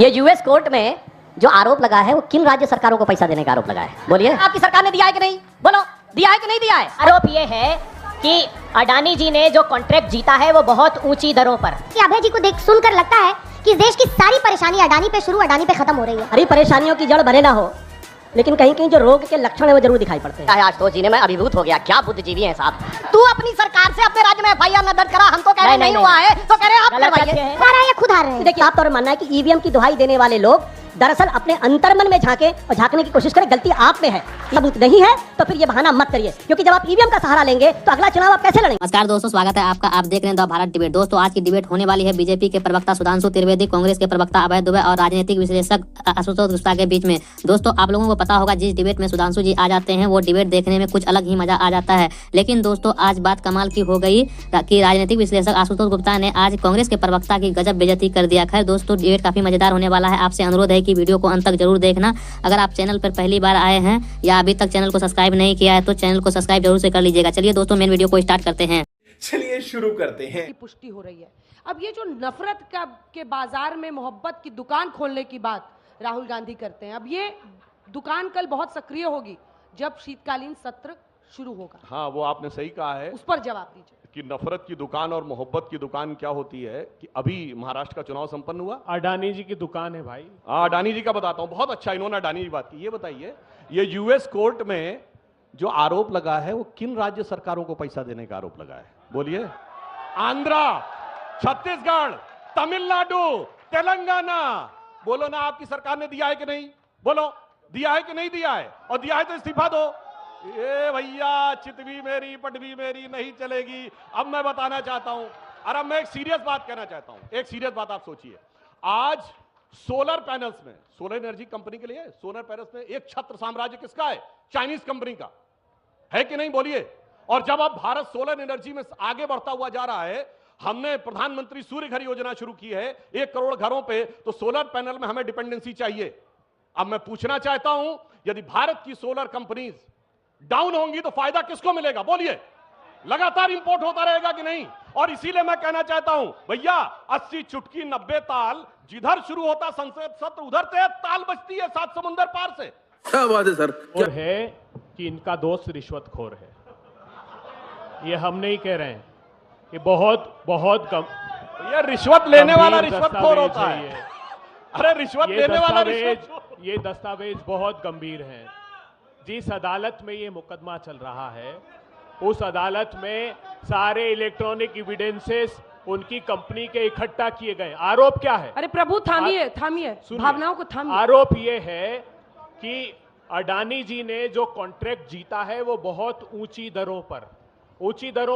ये US court में जो आरोप लगा है वो किन राज्य सरकारों को पैसा देने का आरोप लगा है? बोलिए, आपकी सरकार ने दिया है कि नहीं? बोलो, दिया है कि नहीं दिया है? आरोप ये है कि अडानी जी ने जो कॉन्ट्रैक्ट जीता है वो बहुत ऊंची दरों पर। अभय जी को देख सुनकर लगता है कि देश की सारी परेशानी अडानी पे शुरू अडानी पे खत्म हो रही है। अरे परेशानियों की जड़ भले ना हो, लेकिन कहीं कहीं जो रोग के लक्षण है वो जरूर दिखाई पड़ते हैं। आज तो जी ने मैं अभिभूत हो गया, क्या बुद्धिजीवी हैं साहब। तू अपनी सरकार से अपने राज्य में एफआईआर न दर्ज करा, हमको कह रहे नहीं हुआ है तो कह रहे आप करवाइए। ये खुद हार रहे हैं। देखिए, आप तो मानना है कि ईवीएम की दुहाई देने वाले लोग दरअसल अपने अंतर्मन में झांके और झांकने की कोशिश करें, गलती आप में है, सबूत नहीं है तो फिर ये बहाना मत करिए, क्योंकि जब आप ईवीएम का सहारा लेंगे तो अगला चुनाव आप कैसे लड़ेंगे? नमस्कार दोस्तों, स्वागत है आपका। आप देख रहे हैं द भारत डिबेट। दोस्तों, आज की डिबेट होने वाली है बीजेपी के प्रवक्ता सुधांशु त्रिवेदी, कांग्रेस के प्रवक्ता अभय दुबे और राजनीतिक विश्लेषक आशुतोष गुप्ता के बीच में। दोस्तों, आप लोगों को पता होगा जिस डिबेट में सुधांशु जी आ जाते हैं वो डिबेट देखने में कुछ अलग ही मजा आ जाता है। लेकिन दोस्तों, आज बात कमाल की हो गई कि राजनीतिक विश्लेषक आशुतोष गुप्ता ने आज कांग्रेस के प्रवक्ता की गजब बेइज्जती कर दिया। खैर दोस्तों, डिबेट काफी मजेदार होने वाला है। आपसे अनुरोध है कि वीडियो को अंत तक जरूर देखना। अगर आप चैनल पर पहली बार आए हैं या अभी तक चैनल को सब्सक्राइब नहीं किया है तो चैनल को सब्सक्राइब जरूर से कर लीजिएगा। चलिए दोस्तों, मेन वीडियो को स्टार्ट करते हैं। चलिए शुरू करते हैं। की पुष्टि हो रही है। अब ये जो नफरत के बाजार में मोहब्बत की दुकान खोलने की बात राहुल गांधी करते हैं, अब ये दुकान कल बहुत सक्रिय होगी जब शीतकालीन सत्र शुरू होगा। हाँ, वो आपने सही कहा है उस पर जवाब दीजिए कि नफरत की दुकान और मोहब्बत की दुकान क्या होती है। कि अभी महाराष्ट्र का चुनाव संपन्न हुआ, अडानी जी की दुकान है भाई। अडानी जी का बताता हूं, बहुत अच्छा इन्होंने अडानी जी बात की। ये बताइए, ये यूएस कोर्ट में जो आरोप लगा है वो किन राज्य सरकारों को पैसा देने का आरोप लगा है? बोलिए। आंध्रा, छत्तीसगढ़, तमिलनाडु, तेलंगाना। बोलो ना, आपकी सरकार ने दिया है कि नहीं? बोलो, दिया है कि नहीं दिया है? और दिया है तो इस्तीफा दो। ये भैया, चितवी मेरी पटवी मेरी नहीं चलेगी। अब मैं बताना चाहता हूं, और अब मैं एक सीरियस बात कहना चाहता हूं। एक सीरियस बात आप सोचिए, आज सोलर पैनल्स में, सोलर एनर्जी कंपनी के लिए सोलर पैनल्स में एक छत्र साम्राज्य किसका है? चाइनीज कंपनी का है कि नहीं? बोलिए। और जब अब भारत सोलर एनर्जी में आगे बढ़ता हुआ जा रहा है, हमने प्रधानमंत्री सूर्य घर योजना शुरू की है 1 करोड़ घरों पे, तो सोलर पैनल में हमें डिपेंडेंसी चाहिए। अब मैं पूछना चाहता हूं, यदि भारत की सोलर कंपनीज डाउन होंगी तो फायदा किसको मिलेगा? बोलिए। लगातार इंपोर्ट होता रहेगा कि नहीं? और इसीलिए मैं कहना चाहता हूं, भैया 80 चुटकी 90 ताल, जिधर शुरू होता संसद सत्र उधर से ताल बजती है 7 समुंदर पार से। क्या बात है सर। और है कि इनका दोस्त रिश्वतखोर है, ये हम नहीं कह रहे हैं। ये बहुत कम, ये रिश्वत लेने वाला रिश्वतखोर होता है। अरे रिश्वत लेने वाला ये दस्तावेज बहुत गंभीर है। जिस अदालत में ये मुकदमा चल रहा है उस अदालत में सारे इलेक्ट्रॉनिक एविडेंसेस उनकी कंपनी के इकट्ठा किए गए। आरोप क्या है? अरे प्रभु थामिए, भावनाओं को थामिए। आरोप ये है कि अडानी जी ने जो कॉन्ट्रैक्ट जीता है वो बहुत ऊंची दरों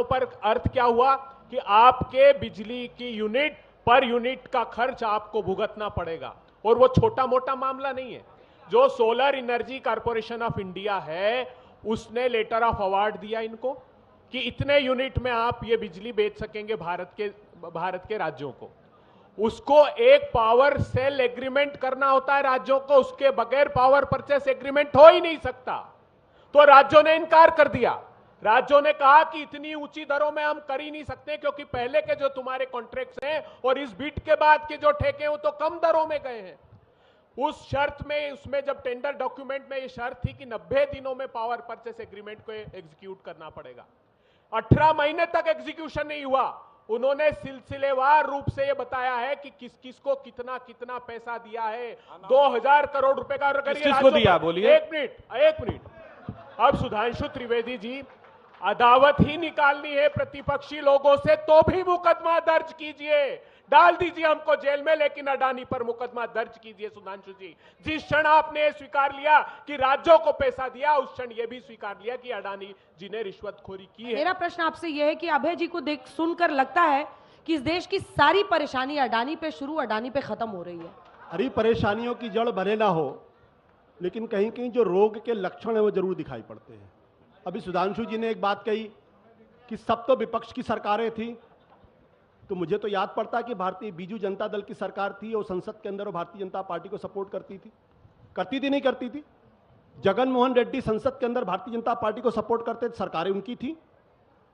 पर अर्थ क्या हुआ कि आपके बिजली की यूनिट पर यूनिट का खर्च आपको भुगतना पड़ेगा। और वो छोटा मोटा मामला नहीं है। जो solar energy corporation of India है उसने लेटर ऑफ अवार्ड दिया इनको कि इतने यूनिट में आप ये बिजली बेच सकेंगे भारत के राज्यों को। उसको एक पावर सेल एग्रीमेंट करना होता है राज्यों को, उसके बगैर पावर परचेस एग्रीमेंट हो ही नहीं सकता। तो राज्यों ने इनकार कर दिया। राज्यों ने कहा कि इतनी ऊंची दरों में हम कर ही नहीं सकते, क्योंकि पहले के जो तुम्हारे कॉन्ट्रैक्ट्स हैं और इस बीट के बाद के जो ठेके हैं वो तो कम दरों में गए हैं। उस शर्त में, उसमें जब टेंडर डॉक्यूमेंट में ये शर्त थी कि 90 दिनों में पावर परचेस एग्रीमेंट को एग्जीक्यूट करना पड़ेगा। 18 महीने तक एग्जीक्यूशन नहीं हुआ। उन्होंने सिलसिलेवार रूप से ये बताया है कि किस किस को कितना कितना पैसा दिया है। 2000 करोड़ रुपए का। किसको दिया? बोलिए। एक मिनट। अब सुधांशु त्रिवेदी जी, अदावत ही निकालनी है प्रतिपक्षी लोगों से तो भी मुकदमा दर्ज कीजिए, डाल दीजिए हमको जेल में, लेकिन अडानी पर मुकदमा दर्ज कीजिए। सुधांशु जी, जिस क्षण आपने स्वीकार लिया कि राज्यों को पैसा दिया, उस क्षण यह भी स्वीकार लिया कि अडानी जी ने रिश्वतखोरी की है। मेरा प्रश्न आपसे यह है कि अभय जी को देख सुनकर लगता है कि इस देश की सारी परेशानी अडानी पे शुरू अडानी पे खत्म हो रही है। अरे परेशानियों की जड़ भले ना हो, लेकिन कहीं कहीं जो रोग के लक्षण है वो जरूर दिखाई पड़ते हैं। अभी सुधांशु जी ने एक बात कही कि सब तो विपक्ष की सरकारें थी, तो मुझे तो याद पड़ता कि भारतीय बीजू जनता दल की सरकार थी और संसद के अंदर वो भारतीय जनता पार्टी को सपोर्ट करती थी नहीं करती थी? जगन मोहन रेड्डी संसद के अंदर भारतीय जनता पार्टी को सपोर्ट करते थे, सरकारें उनकी थी।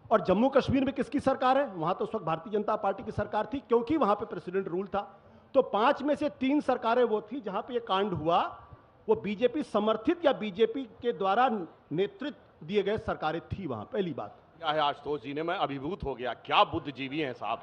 और जम्मू कश्मीर में किसकी सरकार है? वहां तो उस वक्त भारतीय जनता पार्टी की सरकार थी, क्योंकि वहां पे प्रेसिडेंट रूल था। तो 5 में से 3 सरकारें वो थी जहां पे ये कांड हुआ, वो बीजेपी समर्थित या बीजेपी के द्वारा नेतृत्व दिए गए सरकारें थी वहां। पहली बात क्या है आशुतोष जी ने, मैं अभिभूत हो गया, क्या बुद्धिजीवी हैं साहब।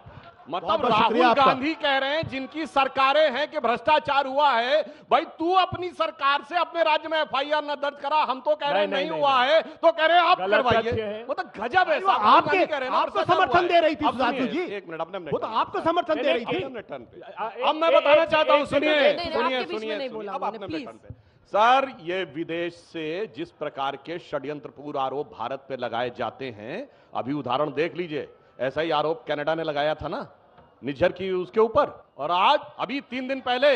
मतलब बहुत राहुल शुक्रिया आपका। गांधी कह रहे हैं जिनकी सरकारें हैं कि भ्रष्टाचार हुआ है, भाई तू अपनी सरकार से अपने राज्य में एफआईआर न दर्ज करा, हम तो कह रहे हैं नहीं हुआ है, तो कह रहे हैं आप गलत तथ्य करवाइए। है। मतलब गजब है साहब, आपके गांधी कह रहे हैं ना, आपको भ्रष्टाचार समर्थन हुआ दे है। रही थी अब सुधांशु सुनिए, जी, एक मिनट, अपने वो तो आपको समर्थन दे रही थी। अपने टर्न पे। एक- अब मैं एक- बताना एक- चाहता हूं, एक- सुनिए नहीं, नहीं, सुनिए आपके बीच में सुनिए नहीं सुनिए, बोला अब मैंने, अपने प्लीज। टर्न पे। सर, ये विदेश से जिस प्रकार के षड्यंत्रपूर्ण आरोप भारत पे लगाए जाते हैं, अभी उदाहरण देख लीजिए, ऐसा ही आरोप कनाडा ने लगाया था ना निज्जर की उसके ऊपर, और आज अभी 3 दिन पहले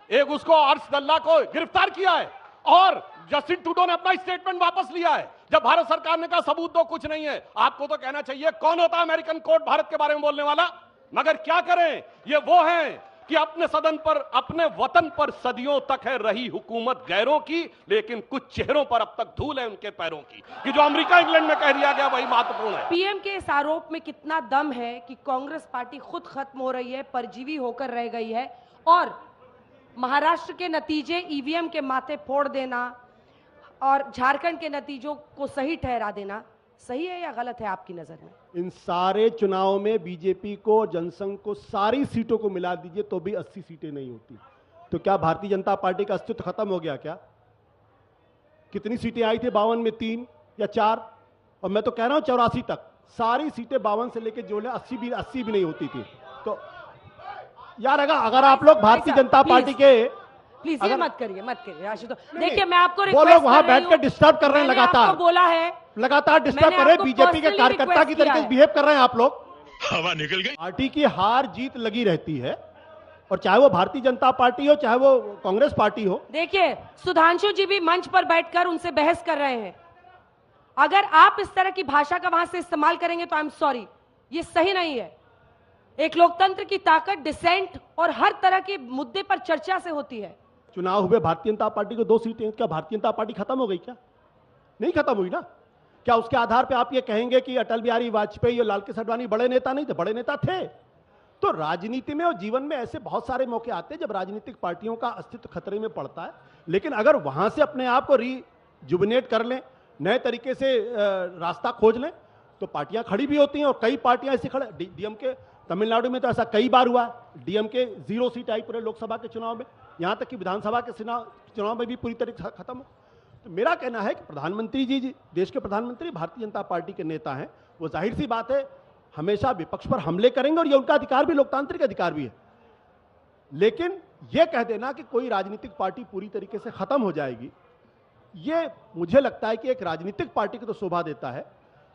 एक उसको हर्षदल्ला को गिरफ्तार किया है, और जस्टिन ट्रूडो ने अपना स्टेटमेंट वापस लिया है जब भारत सरकार ने कहा सबूत दो, कुछ नहीं है। आपको तो कहना चाहिए कौन होता है अमेरिकन कोर्ट भारत के बारे में बोलने वाला, मगर क्या करें, ये वो हैं कि अपने सदन पर, अपने वतन पर सदियों तक है रही हुकूमत गैरों की, लेकिन कुछ चेहरों पर अब तक धूल है उनके पैरों की, कि जो अमेरिका इंग्लैंड में कह दिया गया वही महत्वपूर्ण है। पीएम के इस आरोप में कितना दम है कि कांग्रेस पार्टी खुद खत्म हो रही है, परजीवी होकर रह गई है, और महाराष्ट्र के नतीजे ईवीएम के माथे फोड़ देना और झारखंड के नतीजों को सही ठहरा देना सही है या गलत है आपकी नजर में? इन सारे चुनाव में बीजेपी को, जनसंघ को सारी सीटों को मिला दीजिए तो भी 80 सीटें नहीं होती। तो क्या भारतीय जनता पार्टी का अस्तित्व खत्म हो गया क्या? कितनी सीटें आई थी 52 में? 3 या 4, और मैं तो कह रहा हूं 84 तक सारी सीटें 52 से लेकर जो 80 भी नहीं होती थी। तो यार अगर आप लोग भारतीय जनता पार्टी के, प्लीज ये अगर- मत करिए आशुतोष। नहीं, देखिए मैं आपको वो रिक्वेस्ट लोग वहां कर रही बैठकर हूं। डिस्टर्ब कर रहे हैं मैंने लगातार, आपको बोला है, लगातार डिस्टर्ब मैंने कर रहे हैं, आपको बीजेपी के personally कार्यकर्ता की request तरीके किया से है। बिहेव कर रहे हैं आप लोग। हवा निकल गई। पार्टी की हार जीत लगी रहती है, और चाहे वो भारतीय जनता पार्टी हो चाहे वो कांग्रेस पार्टी हो। देखिए सुधांशु जी भी मंच पर बैठकर उनसे बहस कर रहे हैं, अगर आप इस तरह की भाषा का वहां से इस्तेमाल करेंगे तो आई एम सॉरी, ये सही नहीं है। एक लोकतंत्र की ताकत डिसेंट और हर तरह के मुद्दे पर चर्चा से होती है। चुनाव हुए, भारतीय जनता पार्टी को 2 सीटें, क्या भारतीय जनता पार्टी खत्म हो गई? क्या नहीं खत्म हुई ना? क्या उसके आधार पे आप ये कहेंगे कि अटल बिहारी वाजपेयी और लाल कृष्ण आडवाणी बड़े नेता नहीं थे? बड़े नेता थे। तो राजनीति में और जीवन में ऐसे बहुत सारे मौके आते हैं जब राजनीतिक पार्टियों का अस्तित्व खतरे में पड़ता है, लेकिन अगर वहां से अपने आप को रिजुबिनेट कर लें, नए तरीके से रास्ता खोज लें, तो पार्टियां खड़ी भी होती हैं। और कई पार्टियां ऐसी खड़े, डीएमके तमिलनाडु में तो ऐसा कई बार हुआ है, डीएमके 0 सीट आई पूरे लोकसभा के चुनाव में, यहां तक कि विधानसभा के चुनाव में भी पूरी तरीके से खत्म हो। तो मेरा कहना है कि प्रधानमंत्री जी, देश के प्रधानमंत्री भारतीय जनता पार्टी के नेता हैं, वो जाहिर सी बात है हमेशा विपक्ष पर हमले करेंगे, और ये उनका अधिकार भी, लोकतांत्रिक अधिकार भी है। लेकिन यह कह देना कि कोई राजनीतिक पार्टी पूरी तरीके से खत्म हो जाएगी, ये मुझे लगता है कि एक राजनीतिक पार्टी को तो शोभा देता है,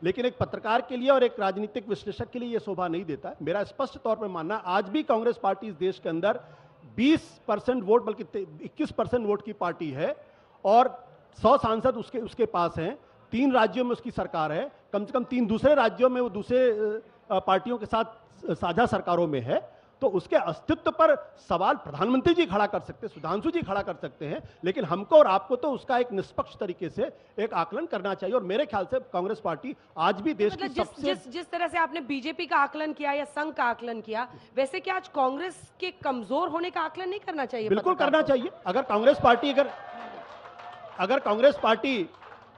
लेकिन एक पत्रकार के लिए और एक राजनीतिक विश्लेषक के लिए यह शोभा नहीं देता है। मेरा स्पष्ट तौर पर मानना, आज भी कांग्रेस पार्टी इस देश के अंदर 20% वोट, बल्कि 21% वोट की पार्टी है, और 100 सांसद उसके पास हैं। 3 राज्यों में उसकी सरकार है, कम से कम 3 दूसरे राज्यों में वो दूसरे पार्टियों के साथ साझा सरकारों में है। तो उसके अस्तित्व पर सवाल प्रधानमंत्री जी खड़ा कर सकते हैं, सुधांशु जी खड़ा कर सकते हैं, लेकिन हमको और आपको तो उसका एक निष्पक्ष तरीके से एक आकलन करना चाहिए। और मेरे ख्याल से कांग्रेस पार्टी आज भी देश की सबसे, जिस तरह से आपने बीजेपी का आकलन किया या संघ का आकलन किया, वैसे क्या आज कांग्रेस के कमजोर होने का आकलन नहीं करना चाहिए? बिल्कुल पत्रकार करना को? चाहिए। अगर कांग्रेस पार्टी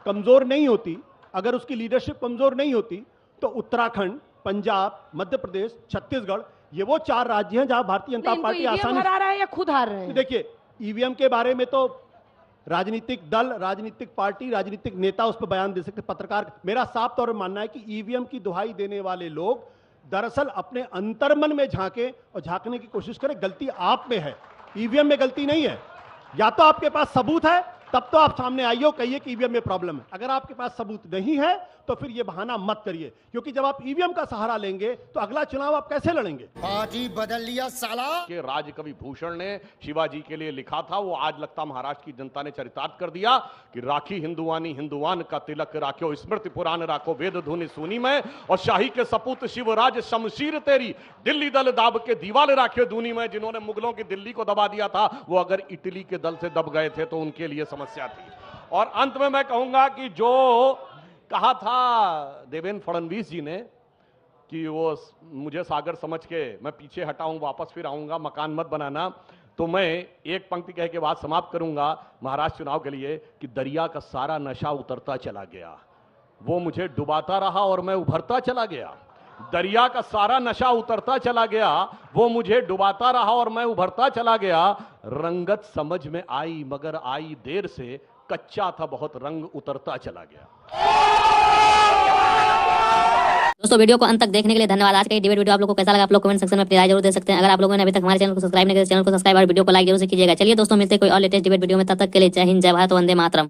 कमजोर नहीं होती, अगर उसकी लीडरशिप कमजोर नहीं होती, तो उत्तराखंड, पंजाब, मध्य प्रदेश, छत्तीसगढ़, ये वो 4 राज्य हैं जहां भारतीय जनता नहीं, पार्टी इनको ईवीएम आसानी हरा रहा है या खुद हार रहे हैं? देखिए, ईवीएम के बारे में तो राजनीतिक दल, राजनीतिक पार्टी, राजनीतिक नेता उस पर बयान दे सकते, पत्रकार। मेरा साफ तौर पर मानना है कि ईवीएम की दुहाई देने वाले लोग दरअसल अपने अंतर्मन में झांके और झांकने की कोशिश करें। गलती आप में है, ईवीएम में गलती नहीं है। या तो आपके पास सबूत है, तब तो आप सामने आइए और कहिए कि ईवीएम में प्रॉब्लम है। अगर आपके पास सबूत नहीं है तो फिर ये बहाना मत करिए, क्योंकि जब आप ईवीएम का सहारा लेंगे तो अगला चुनाव आप कैसे लड़ेंगे? पार्टी बदल लिया साला। के राजकवि भूषण ने शिवाजी के लिए लिखा था, वो आज लगता महाराष्ट्र की जनता ने चरितार्थ कर दिया कि राखी हिंदुवानी हिंदुवान का तिलक राख्यो, स्मृति पुराण राखो, वेद धुनि सुनी में, और शाही के सपूत शिवराज शमशीर तेरी, दिल्ली दल दाब के दीवाल राख्यो दूनी में। जिन्होंने मुगलों की दिल्ली को दबा दिया था, वो अगर इटली के दल से दब गए थे तो उनके लिए समस्या थी। और अंत में मैं कहूंगा कि जो कहा था देवेंद्र फडणवीस जी ने कि वो मुझे सागर समझ के मैं पीछे हटाऊं, वापस फिर आऊंगा, मकान मत बनाना, तो मैं एक पंक्ति कह के बात समाप्त करूंगा महाराष्ट्र चुनाव के लिए कि दरिया का सारा नशा उतरता चला गया, वो मुझे डुबाता रहा और मैं उभरता चला गया। दरिया का सारा नशा उतरता चला गया, वो मुझे डुबाता रहा और मैं उभरता चला गया। रंगत समझ में आई मगर आई देर से, कच्चा था बहुत रंग उतरता चला गया। दोस्तों वीडियो को अंत तक देखने के लिए धन्यवाद। आज का ये डिबेट वीडियो आप लोगों को कैसा लगा आप लोग कमेंट सेक्शन में अपनी राय जरूर दे सकते हैं। अगर आप लोगों ने अभी तक हमारे चैनल को सब्सक्राइब नहीं किया, चैनल को सब्सक्राइब और वीडियो को लाइक जरूर से कीजिएगा। चलिए दोस्तों मिलते हैं कोई और लेटेस्ट डिबेट वीडियो में, तब तक के लिए जय हिंद, जय भारत, वंदे मातरम।